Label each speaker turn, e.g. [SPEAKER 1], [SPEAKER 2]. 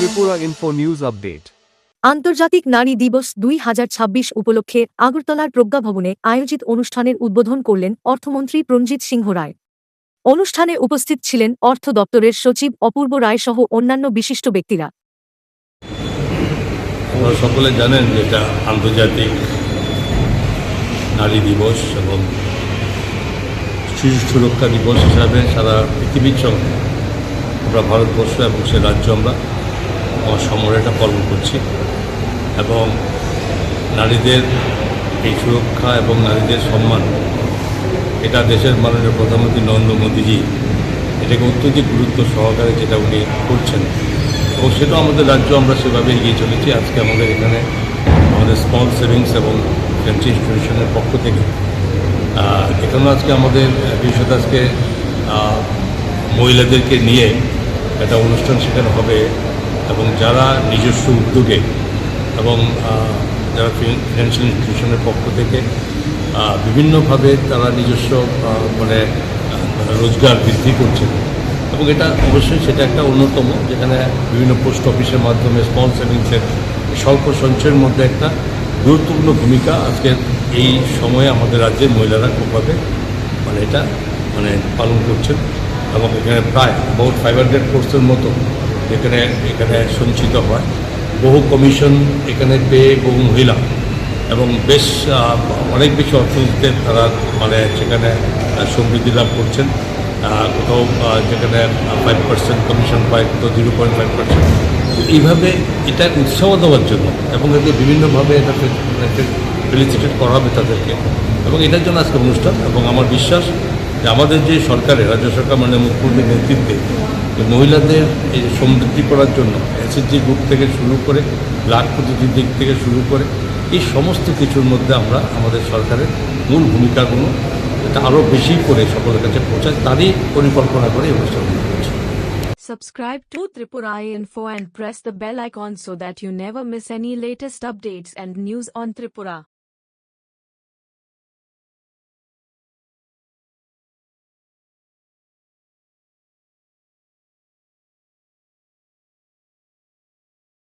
[SPEAKER 1] Tripura Info News Update.
[SPEAKER 2] আন্তর্জাতিক নারী দিবস 2026 উপলক্ষে আগরতলার প্রজ্ঞাভবনে আয়োজিত অনুষ্ঠানের উদ্বোধন করলেন অর্থমন্ত্রী প্রণজিৎ সিংহ রায়। অনুষ্ঠানে উপস্থিত ছিলেন অর্থ দপ্তরের সচিব অপূর্ব রায় সহ অন্যান্য বিশিষ্ট ব্যক্তিরা।
[SPEAKER 3] আপনারা সকলে জানেন যে এটা আন্তর্জাতিক নারী দিবস এবং শিশু সুরক্ষা দিবস হিসাবে সারা পৃথিবীর সঙ্গে আমরা ভারতবর্ষ এবং সে রাজ্য আমরা সমরে এটা পালন করছি এবং নারীদের এই সুরক্ষা এবং নারীদের সম্মান এটা দেশের মাননীয় প্রধানমন্ত্রী নরেন্দ্র মোদীজি এটাকে অত্যধিক গুরুত্ব সহকারে যেটা উনি করছেন এবং সেটা আমাদের রাজ্য আমরা সেভাবে এগিয়ে চলেছি। আজকে আমাদের এখানে আমাদের স্মল সেভিংস এবং ফ্রেঞ্চ ইনস্টিটিউশনের পক্ষ থেকে এখানেও আজকে আমাদের বিশেষত আজকে মহিলাদেরকে নিয়ে একটা অনুষ্ঠান সেখানে হবে এবং যারা নিজস্ব উদ্যোগে এবং যারা ফিনান্সিয়াল ইনস্টিটিউশনের পক্ষ থেকে বিভিন্নভাবে তারা নিজস্ব রোজগার বৃদ্ধি করছেন এবং এটা অবশ্যই সেটা একটা অন্যতম, যেখানে বিভিন্ন পোস্ট অফিসের মাধ্যমে স্মল সেভিংসের স্বল্প সঞ্চয়ের মধ্যে একটা গুরুত্বপূর্ণ ভূমিকা আজকের এই সময়ে আমাদের রাজ্যের মহিলারা খুবভাবে এটা পালন করছেন এবং এখানে প্রায় বহুত 500 কোর্সের মতো এখানে সঞ্চিত হয়। বহু কমিশন এখানে পেয়ে বহু মহিলা এবং বেশ অনেক বেশি অর্থনীতিতে তারা সেখানে সমৃদ্ধি লাভ করছেন। কোথাও যেখানে 5% কমিশন পায়, কোথাও 0.5%। এইভাবে এটা উৎসাহ দেওয়ার জন্য এবং এদের বিভিন্নভাবে এটা ফেলিসিটেট করা হবে তাদেরকে এবং এটার জন্য আজকে অনুষ্ঠান। এবং আমার বিশ্বাস যে আমাদের যে সরকারের রাজ্য সরকার মুখ্যমন্ত্রীর নেতৃত্বে মহিলাদের এই সমৃদ্ধি করার জন্য এসএসজি গ্রুপ থেকে শুরু করে লাখপতির দিক থেকে শুরু করে এই সমস্ত কিছুর মধ্যে আমরা আমাদের সরকারের মূল ভূমিকাগুলো এটা আরও বেশি করে সকলের কাছে পৌঁছায় তারই পরিকল্পনা করে এই অনুষ্ঠানগুলো করছি।
[SPEAKER 4] Subscribe to Tripura Info and press the bell icon so that you never miss any latest updates and news on Tripura.